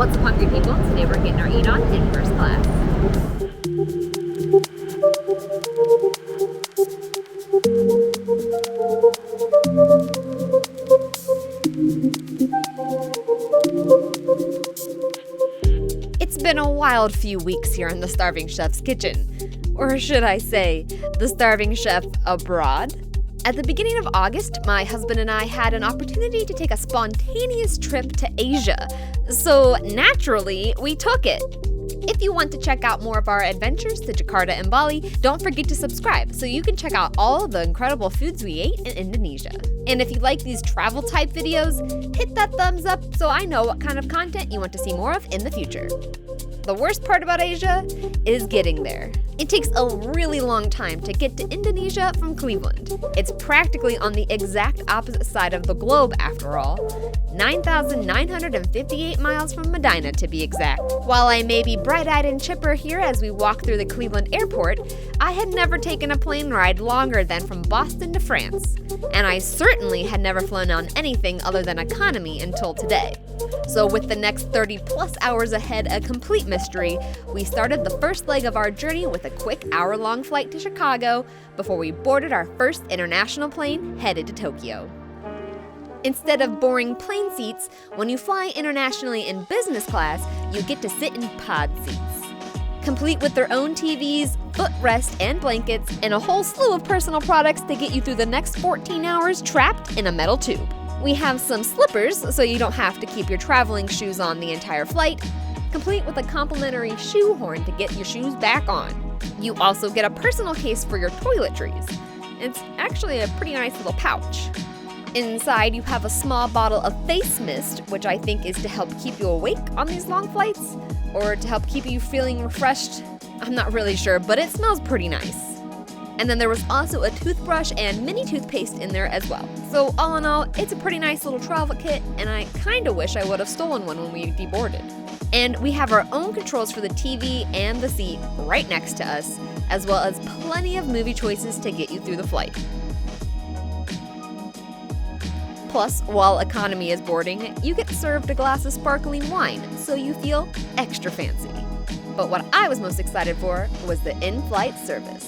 What's up, hungry people? Today we're getting our eat on in first class. It's been a wild few weeks here in the Starving Chef's kitchen. Or should I say, the Starving Chef abroad? At the beginning of August, my husband and I had an opportunity to take a spontaneous trip to Asia. So naturally, we took it. If you want to check out more of our adventures to Jakarta and Bali, don't forget to subscribe so you can check out all the incredible foods we ate in Indonesia. And if you like these travel type videos, hit that thumbs up so I know what kind of content you want to see more of in the future. The worst part about Asia is getting there. It takes a really long time to get to Indonesia from Cleveland. It's practically on the exact opposite side of the globe after all. 9,958 miles from Medina to be exact. While I may be bright-eyed and chipper here as we walk through the Cleveland airport, I had never taken a plane ride longer than from Boston to France. And I certainly had never flown on anything other than economy until today. So with the next 30 plus hours ahead a complete mystery, we started the first leg of our journey with a quick hour-long flight to Chicago before we boarded our first international plane headed to Tokyo. Instead of boring plane seats, when you fly internationally in business class, you get to sit in pod seats. Complete with their own TVs, footrest, and blankets, and a whole slew of personal products to get you through the next 14 hours trapped in a metal tube. We have some slippers, so you don't have to keep your traveling shoes on the entire flight, complete with a complimentary shoe horn to get your shoes back on. You also get a personal case for your toiletries. It's actually a pretty nice little pouch. Inside, you have a small bottle of face mist, which I think is to help keep you awake on these long flights, or to help keep you feeling refreshed. I'm not really sure, but it smells pretty nice. And then there was also a toothbrush and mini toothpaste in there as well. So all in all, it's a pretty nice little travel kit, and I kinda wish I would have stolen one when we deboarded. And we have our own controls for the TV and the seat right next to us, as well as plenty of movie choices to get you through the flight. Plus, while economy is boarding, you get served a glass of sparkling wine, so you feel extra fancy. But what I was most excited for was the in-flight service.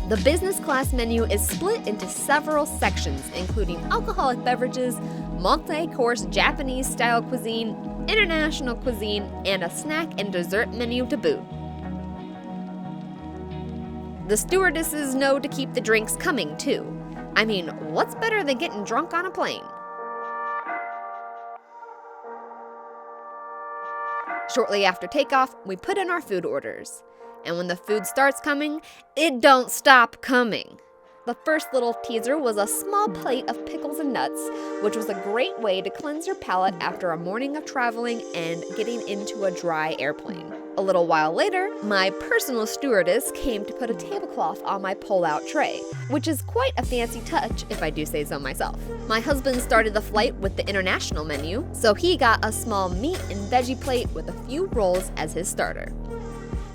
The business class menu is split into several sections, including alcoholic beverages, multi-course Japanese-style cuisine, international cuisine, and a snack and dessert menu to boot. The stewardesses know to keep the drinks coming, too. I mean, what's better than getting drunk on a plane? Shortly after takeoff, we put in our food orders. And when the food starts coming, it don't stop coming. The first little teaser was a small plate of pickles and nuts, which was a great way to cleanse your palate after a morning of traveling and getting into a dry airplane. A little while later, my personal stewardess came to put a tablecloth on my pull-out tray, which is quite a fancy touch if I do say so myself. My husband started the flight with the international menu, so he got a small meat and veggie plate with a few rolls as his starter.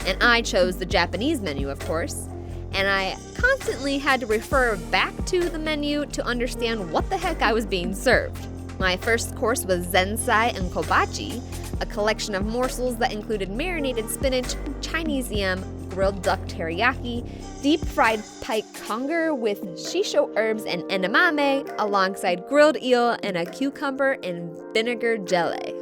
And I chose the Japanese menu, of course, and I constantly had to refer back to the menu to understand what the heck I was being served. My first course was zensai and kobachi, a collection of morsels that included marinated spinach, Chinese yam, grilled duck teriyaki, deep-fried pike conger with shisho herbs and edamame, alongside grilled eel and a cucumber and vinegar jelly.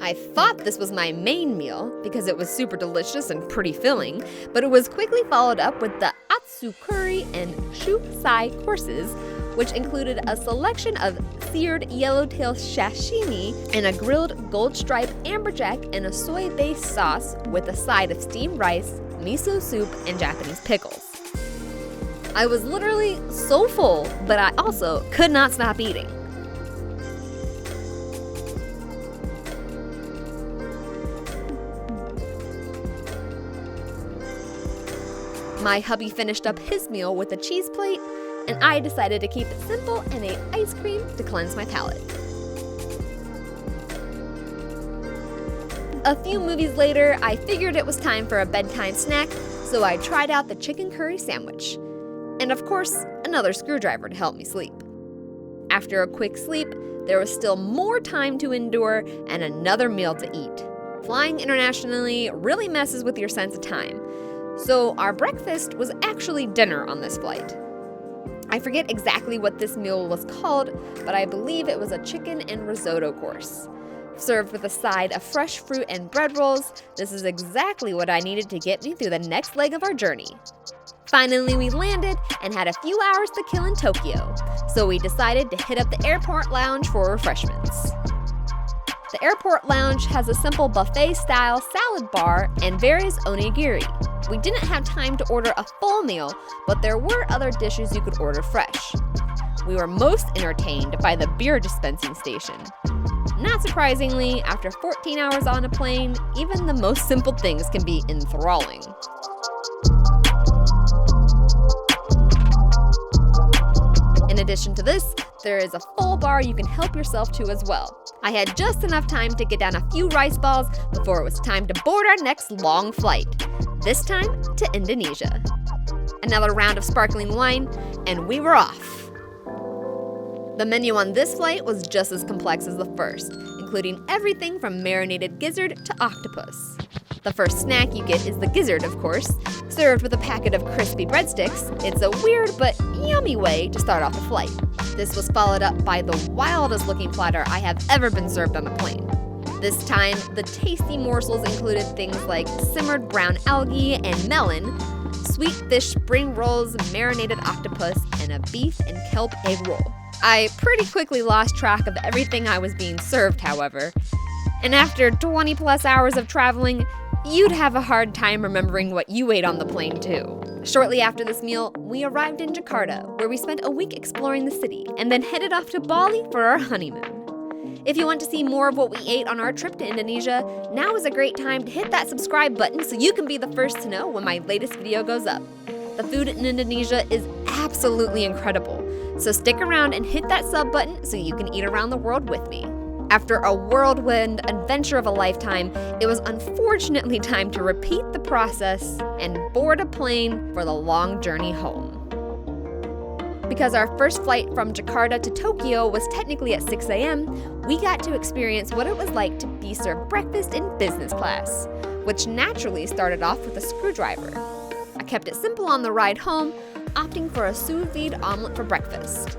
I thought this was my main meal because it was super delicious and pretty filling, but it was quickly followed up with the atsu curry and shu sai courses, which included a selection of seared yellowtail sashimi and a grilled gold stripe amberjack and a soy-based sauce with a side of steamed rice, miso soup, and Japanese pickles. I was literally so full, but I also could not stop eating. My hubby finished up his meal with a cheese plate, and I decided to keep it simple and ate ice cream to cleanse my palate. A few movies later, I figured it was time for a bedtime snack, so I tried out the chicken curry sandwich. And of course, another screwdriver to help me sleep. After a quick sleep, there was still more time to endure and another meal to eat. Flying internationally really messes with your sense of time. So our breakfast was actually dinner on this flight. I forget exactly what this meal was called, but I believe it was a chicken and risotto course. Served with a side of fresh fruit and bread rolls, this is exactly what I needed to get me through the next leg of our journey. Finally, we landed and had a few hours to kill in Tokyo, so we decided to hit up the airport lounge for refreshments. The airport lounge has a simple buffet-style salad bar and various onigiri. We didn't have time to order a full meal, but there were other dishes you could order fresh. We were most entertained by the beer dispensing station. Not surprisingly, after 14 hours on a plane, even the most simple things can be enthralling. In addition to this, there is a full bar you can help yourself to as well. I had just enough time to get down a few rice balls before it was time to board our next long flight, this time to Indonesia. Another round of sparkling wine, and we were off. The menu on this flight was just as complex as the first, including everything from marinated gizzard to octopus. The first snack you get is the gizzard, of course, served with a packet of crispy breadsticks. It's a weird but yummy way to start off a flight. This was followed up by the wildest looking platter I have ever been served on a plane. This time, the tasty morsels included things like simmered brown algae and melon, sweet fish spring rolls, marinated octopus, and a beef and kelp egg roll. I pretty quickly lost track of everything I was being served, however. And after 20 plus hours of traveling, you'd have a hard time remembering what you ate on the plane too. Shortly after this meal, we arrived in Jakarta, where we spent a week exploring the city, and then headed off to Bali for our honeymoon. If you want to see more of what we ate on our trip to Indonesia, now is a great time to hit that subscribe button so you can be the first to know when my latest video goes up. The food in Indonesia is absolutely incredible, so stick around and hit that sub button so you can eat around the world with me. After a whirlwind adventure of a lifetime, it was unfortunately time to repeat the process and board a plane for the long journey home. Because our first flight from Jakarta to Tokyo was technically at 6 a.m., we got to experience what it was like to be served breakfast in business class, which naturally started off with a screwdriver. I kept it simple on the ride home, opting for a sous vide omelet for breakfast.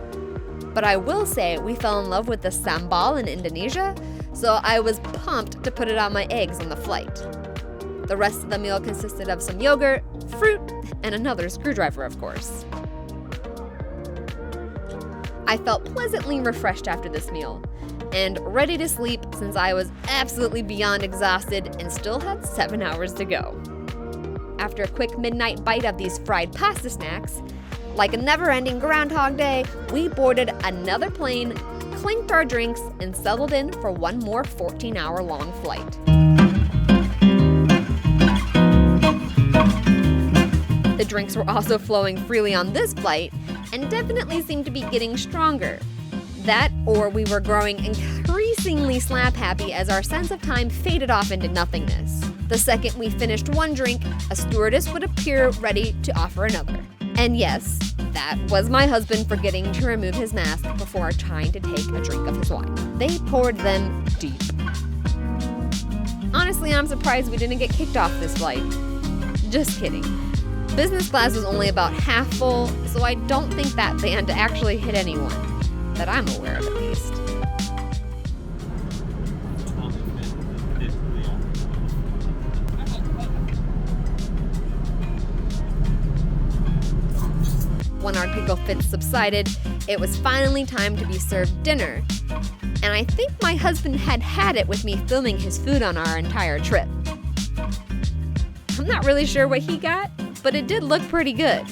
But I will say we fell in love with the sambal in Indonesia, so I was pumped to put it on my eggs on the flight. The rest of the meal consisted of some yogurt, fruit, and another screwdriver, of course. I felt pleasantly refreshed after this meal, and ready to sleep since I was absolutely beyond exhausted and still had 7 hours to go. After a quick midnight bite of these fried pasta snacks, like a never-ending Groundhog Day, we boarded another plane, clinked our drinks, and settled in for one more 14-hour-long flight. The drinks were also flowing freely on this flight, and definitely seemed to be getting stronger. That, or we were growing increasingly slap-happy as our sense of time faded off into nothingness. The second we finished one drink, a stewardess would appear ready to offer another. And yes, that was my husband forgetting to remove his mask before trying to take a drink of his wine. They poured them deep. Honestly, I'm surprised we didn't get kicked off this flight. Just kidding. Business class was only about half full, so I don't think that band actually hit anyone, that I'm aware of at least. When our giggle fits subsided, it was finally time to be served dinner. And I think my husband had it with me filming his food on our entire trip. I'm not really sure what he got, but it did look pretty good.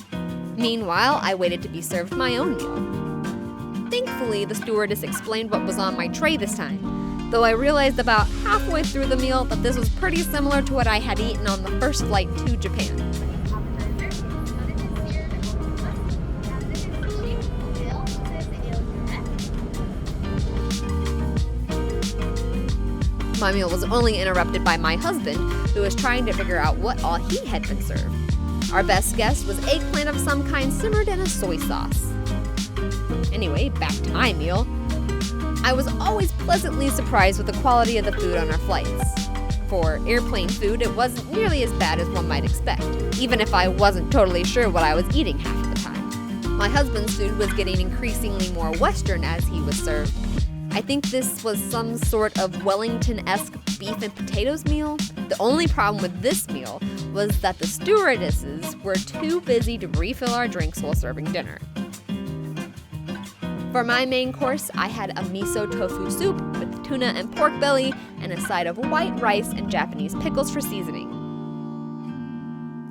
Meanwhile, I waited to be served my own meal. Thankfully, the stewardess explained what was on my tray this time, though I realized about halfway through the meal that this was pretty similar to what I had eaten on the first flight to Japan. My meal was only interrupted by my husband, who was trying to figure out what all he had been served. Our best guess was eggplant of some kind simmered in a soy sauce. Anyway, back to my meal. I was always pleasantly surprised with the quality of the food on our flights. For airplane food, it wasn't nearly as bad as one might expect, even if I wasn't totally sure what I was eating half of the time. My husband's food was getting increasingly more Western as he was served. I think this was some sort of Wellington-esque beef and potatoes meal. The only problem with this meal was that the stewardesses were too busy to refill our drinks while serving dinner. For my main course, I had a miso tofu soup with tuna and pork belly and a side of white rice and Japanese pickles for seasoning.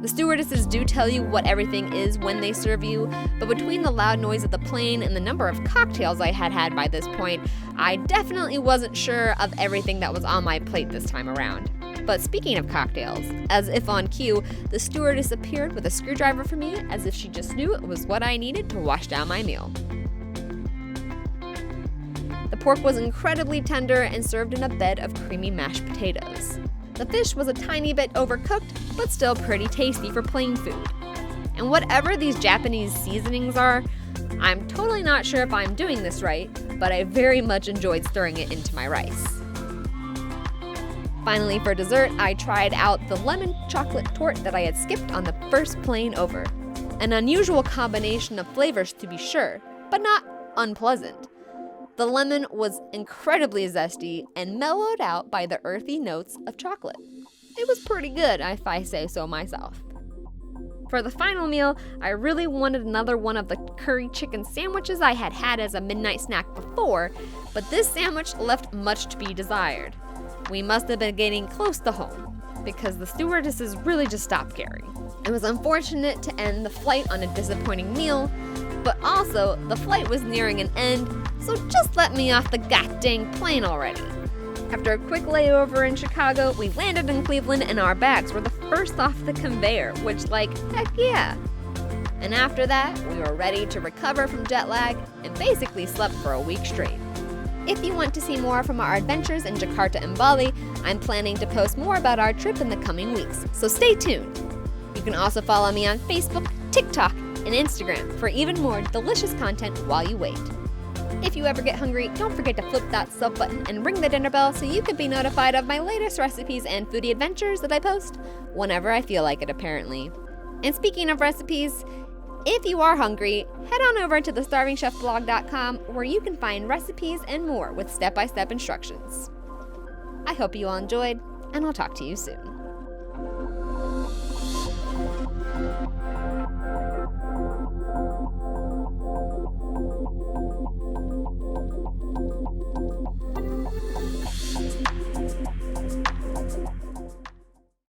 The stewardesses do tell you what everything is when they serve you, but between the loud noise of the plane and the number of cocktails I had had by this point, I definitely wasn't sure of everything that was on my plate this time around. But speaking of cocktails, as if on cue, the stewardess appeared with a screwdriver for me as if she just knew it was what I needed to wash down my meal. The pork was incredibly tender and served in a bed of creamy mashed potatoes. The fish was a tiny bit overcooked, but still pretty tasty for plain food. And whatever these Japanese seasonings are, I'm totally not sure if I'm doing this right, but I very much enjoyed stirring it into my rice. Finally, for dessert, I tried out the lemon chocolate torte that I had skipped on the first plane over. An unusual combination of flavors to be sure, but not unpleasant. The lemon was incredibly zesty and mellowed out by the earthy notes of chocolate. It was pretty good, if I say so myself. For the final meal, I really wanted another one of the curry chicken sandwiches I had had as a midnight snack before, but this sandwich left much to be desired. We must have been getting close to home, because the stewardesses really just stopped caring. It was unfortunate to end the flight on a disappointing meal, but also the flight was nearing an end, so just let me off the goddamn plane already. After a quick layover in Chicago, we landed in Cleveland and our bags were the first off the conveyor, which heck yeah. And after that, we were ready to recover from jet lag and basically slept for a week straight. If you want to see more from our adventures in Jakarta and Bali, I'm planning to post more about our trip in the coming weeks, so stay tuned. You can also follow me on Facebook, TikTok, and Instagram for even more delicious content while you wait. If you ever get hungry, don't forget to flip that sub button and ring the dinner bell so you can be notified of my latest recipes and foodie adventures that I post whenever I feel like it, apparently. And speaking of recipes, if you are hungry, head on over to thestarvingchefblog.com where you can find recipes and more with step-by-step instructions. I hope you all enjoyed, and I'll talk to you soon.